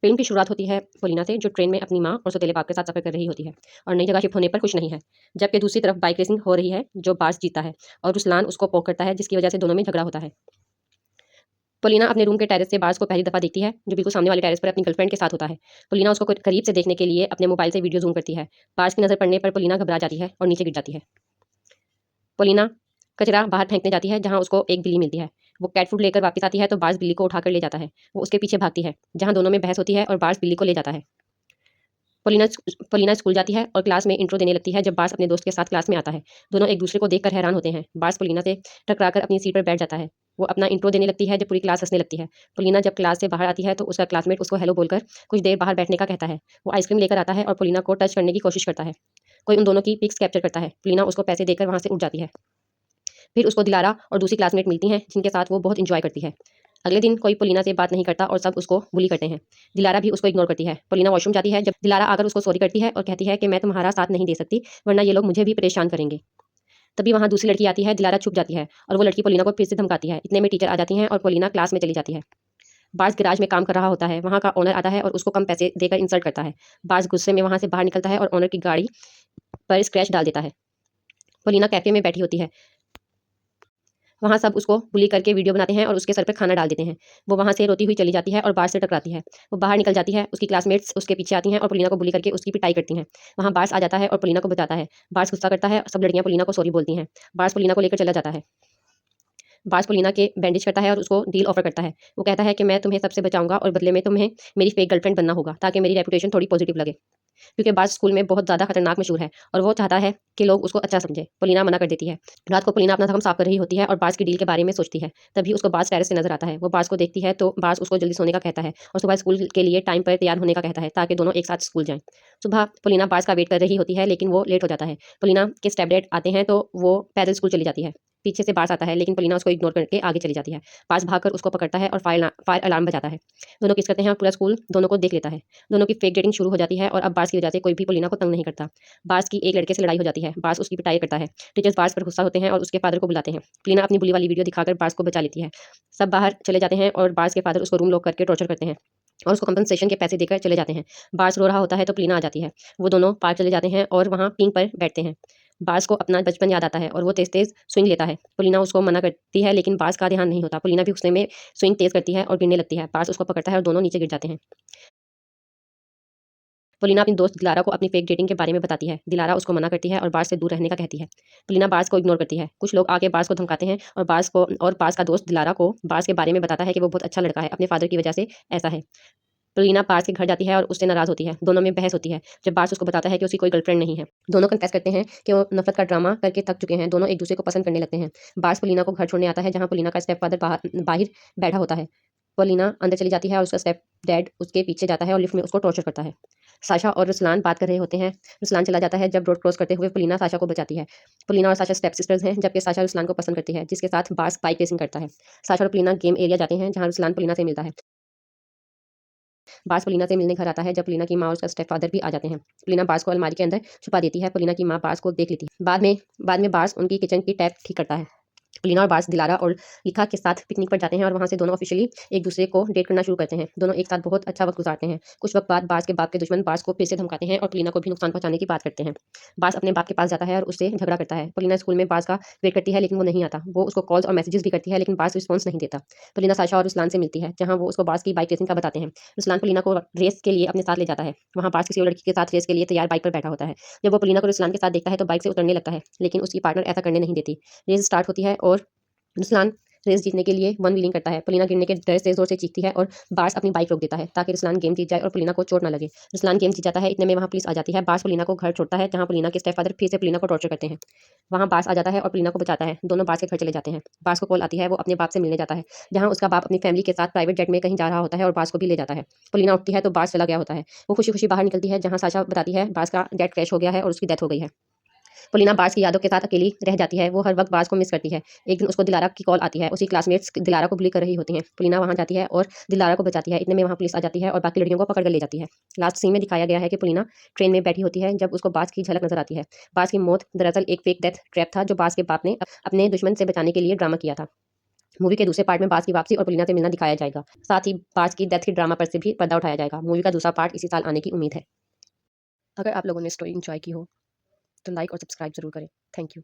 Film की शुरुआत होती है पोलिना से, जो ट्रेन में अपनी माँ और सौतेले बाप के साथ सफर कर रही होती है और नई जगह शिफ्ट होने पर खुश नहीं है। जबकि दूसरी तरफ बाइक रेसिंग हो रही है, जो बार्स जीतता है और रुसलान उसको पोक करता है, जिसकी वजह से दोनों में झगड़ा होता है। पोलिना अपने रूम के टेरेस से बार्स को पहली दफा देखती है, जो बिल्कुल सामने वाले टेरेस पर अपनी गर्लफ्रेंड के साथ होता है। पोलिना उसको करीब से देखने के लिए अपने मोबाइल से वीडियो जूम करती है। बार्स की नजर पड़ने पर पोलिना घबरा जाती है और नीचे गिर जाती है। पोलिना कचरा बाहर फेंकने जाती है, जहां उसको एक बिल्ली मिलती है। वो कैट फूड लेकर वापस आती है तो बार्स बिल्ली को उठाकर ले जाता है। वो उसके पीछे भागती है, जहां दोनों में बहस होती है और बार्स बिल्ली को ले जाता है। पोलिना पोलिना स्कूल जाती है और क्लास में इंट्रो देने लगती है जब बार्स अपने दोस्त के साथ क्लास में आता है। दोनों एक दूसरे को देखकर हैरान होते हैं। बार्स पोलिना से टकराकर अपनी सीट पर बैठ जाता है। वो अपना इंट्रो देने लगती है जब पूरी क्लास हंसने लगती है। पोलिना जब क्लास से बाहर आती है तो उसका क्लासमेट उसको हेलो बोलकर कुछ देर बाहर बैठने का कहता है। वो आइसक्रीम लेकर आता है और पोलिना को टच करने की कोशिश करता है। कोई उन दोनों की पिक्स कैप्चर करता है। पोलिना उसको पैसे देकर वहां से उठ जाती है। फिर उसको दिलारा और दूसरी क्लासमेट मिलती हैं, जिनके साथ वो बहुत इंजॉय करती है। अगले दिन कोई पोलिना से बात नहीं करता और सब उसको बुली करते हैं। दिलारा भी उसको इग्नोर करती है। पोलिना वॉशरूम जाती है, जब दिलारा आकर उसको सॉरी करती है और कहती है कि मैं तुम्हारा साथ नहीं दे सकती, वरना ये लोग मुझे भी परेशान करेंगे। तभी वहां दूसरी लड़की आती है। दिलारा छुप जाती है और वो लड़की पोलिना को फिर से धमकाती है। इतने में टीचर आ जाती हैं और पोलिना क्लास में चली जाती है। बार्स गैराज में काम कर रहा होता है। वहां का ओनर आता है और उसको कम पैसे देकर इंसल्ट करता है। बार्स गुस्से में वहां से बाहर निकलता है और ओनर की गाड़ी पर स्क्रैच डाल देता है। पोलिना कैफे में बैठी होती है। वहाँ सब उसको बुली करके वीडियो बनाते हैं और उसके सर पे खाना डाल देते हैं। वो वहाँ से रोती हुई चली जाती है और बार्स से टकराती है। वो बाहर निकल जाती है। उसकी क्लासमेट्स उसके पीछे आती हैं और पोलिना को बुली करके उसकी पिटाई करती हैं। वहाँ बार्स आ जाता है और पोलिना को बचाता है। बार्स गुस्सा करता है और सब लड़कियां पोलिना को सॉरी बोलती हैं। बार्स पोलिना को लेकर चला जाता है। बार्स पोलिना के बैंडेज करता है और उसको डील ऑफर करता है। वो कहता है कि मैं तुम्हें सबसे बचाऊंगा और बदले में तुम्हें मेरी फेक गर्लफ्रेंड बनना होगा, ताकि मेरी रेपुटेशन थोड़ी पॉजिटिव लगे। क्योंकि बार्स स्कूल में बहुत ज़्यादा खतरनाक मशहूर है और वो चाहता है कि लोग उसको अच्छा समझे। पोलिना मना कर देती है। रात को पोलिना अपना थकम साफ कर रही होती है और बार्स की डील के बारे में सोचती है। तभी उसको बार्स टेरेस से नजर आता है। वो बार्स को देखती है तो बार्स उसको जल्दी सोने का कहता है और सुबह स्कूल के लिए टाइम पर तैयार होने का कहता है, ताकि दोनों एक साथ स्कूल जाएं। सुबह पोलिना बार्स का वेट कर रही होती है, लेकिन वो लेट हो जाता है। पोलिना के स्टेप डैड आते हैं तो वो पैदल स्कूल चली जाती है। पीछे से बार्स आता है, लेकिन पोलिना उसको इग्नोर करके आगे चली जाती है। बार्स भागकर उसको पकड़ता है और फायर अलार्म बजाता है। दोनों किस करते हैं और पूरा स्कूल दोनों को देख लेता है। दोनों की फेक डेटिंग शुरू हो जाती है और अब बार्स की वजह से कोई भी पोलिना को तंग नहीं करता। बार्स की एक लड़के से लड़ाई हो जाती है। बार्स उसकी पिटाई करता है। टीचर्स बार्स पर गुस्सा होते हैं और उसके फादर को बुलाते हैं। पोलिना अपनी बुली वाली वीडियो दिखाकर बार्स को बचा लेती है। सब बाहर चले जाते हैं और बार्स के फादर उसको रूम लॉक करके टॉर्चर करते हैं और उसको कंपनसेशन के पैसे देकर चले जाते हैं। बार्स रो रहा होता है तो पोलिना आ जाती है। वो दोनों पार्क चले जाते हैं और वहाँ पिंक पर बैठते हैं। बार्स को अपना बचपन याद आता है और वो तेज तेज स्विंग लेता है। पोलिना उसको मना करती है, लेकिन बार्स का ध्यान नहीं होता। पोलिना भी गुस्से में स्विंग तेज करती है और गिरने लगती है। बार्स उसको पकड़ता है और दोनों नीचे गिर जाते हैं। पोलिना अपनी दोस्त दिलारा को अपनी फेक डेटिंग के बारे में बताती है। दिलारा उसको मना करती है और बार्स से दूर रहने का कहती है। पोलिना बार्स को इग्नोर करती है। कुछ लोग आके बार्स को धमकाते हैं और बार्स का दोस्त दिलारा को बार्स के बारे में बताता है कि वो बहुत अच्छा लड़का है, अपने फादर की वजह से ऐसा है। पोलिना बार्स के घर जाती है और उससे नाराज होती है। दोनों में बहस होती है जब बार्स उसको बताता है कि उसकी कोई गर्लफ्रेंड नहीं है। दोनों कन्फेस करते हैं कि वो नफरत का ड्रामा करके थक चुके हैं। दोनों एक दूसरे को पसंद करने लगते हैं। बार्स पोलिना को घर छोड़ने आता है, जहाँ पोलिना का स्टेप फादर बाहर बैठा होता है। पोलिना अंदर चली जाती है और उसका स्टेप डैड उसके पीछे जाता है और लिफ्ट में उसको टॉर्चर करता है। साशा और रुसलान बात कर रहे होते हैं। रुसलान चला जाता है जब रोड क्रॉस करते हुए पोलिना साशा को बचाती है। पोलिना और साशा स्टेप सिस्टर्स हैं, जबकि साशा रुसलान को पसंद करती है, जिसके साथ बार्स बाइक रेसिंग करता है। साशा और पोलिना गेम एरिया जाते हैं, जहाँ रुसलान पोलिना से मिलता है। बार्स पोलिना से मिलने घर आता है जब पोलिना की माँ और उसका स्टेप फादर भी आ जाते हैं। पोलिना बार्स को अलमारी के अंदर छुपा देती है। पोलिना की माँ बार्स को देख लेती है। बाद में बार्स उनकी किचन की टैप ठीक करता है। पोलिना और बार्स दिलारा और लिखा के साथ पिकनिक पर जाते हैं और वहां से दोनों ऑफिशियली एक दूसरे को डेट करना शुरू करते हैं। दोनों एक साथ बहुत अच्छा वक्त गुजारते हैं। कुछ वक्त बाद बार्स के बाप के दुश्मन बार्स को फिर से धमकाते हैं और पोलिना को भी नुकसान पहुंचाने की बात करते हैं। बार्स अपने बाप के पास जाता है और उससे झगड़ा करता है। पोलिना स्कूल में बार्स का वेट करती है, लेकिन वो नहीं आता। वो उसको कॉल्स और मैसेजेस भी करती है, लेकिन बार्स रिस्पॉन्स नहीं देता। पोलिना साशा और रुसलान से मिलती है, जहाँ वो उसको बार्स की बाइक रेसिंग का बताते हैं। रुसलान पोलिना को रेस के लिए अपने साथ ले जाता है। वहाँ बार्स किसी और लड़की के साथ रेस के लिए तैयार बाइक पर बैठा होता है। जब वो पोलिना को रुसलान के साथ देखता है तो बाइक से उतरने लगता है, लेकिन उसकी पार्टनर ऐसा करने नहीं देती। रेस स्टार्ट होती है और रुसलान रेस जीतने के लिए वन व्हीलिंग करता है। पोलिना गिरने के डर से जोर से चीखती है और बार्स अपनी बाइक रोक देता है, ताकि रुसलान गेम जीत जाए और पोलिना को चोट ना लगे। रुसलान गेम जीत जाता है। इतने में वहाँ पुलिस आ जाती है। बार्स पोलिना को घर छोड़ता है, जहाँ पोलिना के स्टेपफादर फिर से पोलिना को टॉर्चर करते हैं। वहाँ बार्स आ जाता है और पोलिना को बचाता है। दोनों बार्स के घर चले जाते हैं। बार्स को कॉल आती है। वो अपने बाप से मिलने जाता है, जहाँ उसका बाप अपनी फैमिली के साथ प्राइवेट जेट में कहीं जा रहा होता है और बार्स को भी ले जाता है। पोलिना उठती है तो बार्स चला गया होता है। वो खुशी खुशी बाहर निकलती है, जहाँ साशा बताती है बार्स का जेट क्रैश हो गया है और उसकी डेथ हो गई है। पोलिना बार्स की यादों के साथ अकेली रह जाती है। वो हर वक्त बार्स को मिस करती है। एक दिन उसको दिलारा की कॉल आती है। उसकी क्लासमेट्स दिलारा को बुली कर रही होती हैं। पोलिना वहाँ जाती है और दिलारा को बचाती है। इतने में वहाँ पुलिस आ जाती है और बाकी लड़कियों को पकड़ कर ले जाती है। लास्ट सीन में दिखाया गया है कि पोलिना ट्रेन में बैठी होती है, जब उसको बार्स की झलक नजर आती है। बार्स की मौत दरअसल एक फेक डेथ ट्रैप था, जो बार्स के बाप ने अपने दुश्मन से बचाने के लिए ड्रामा किया था। मूवी के दूसरे पार्ट में बार्स की वापसी और पोलिना से मिलना दिखाया जाएगा। साथ ही बार्स की डेथ के ड्रामा पर से भी पर्दा उठाया जाएगा। मूवी का दूसरा पार्ट इसी साल आने की उम्मीद है। अगर आप लोगों ने स्टोरी एंजॉय की हो तो लाइक और सब्सक्राइब जरूर करें। Thank you.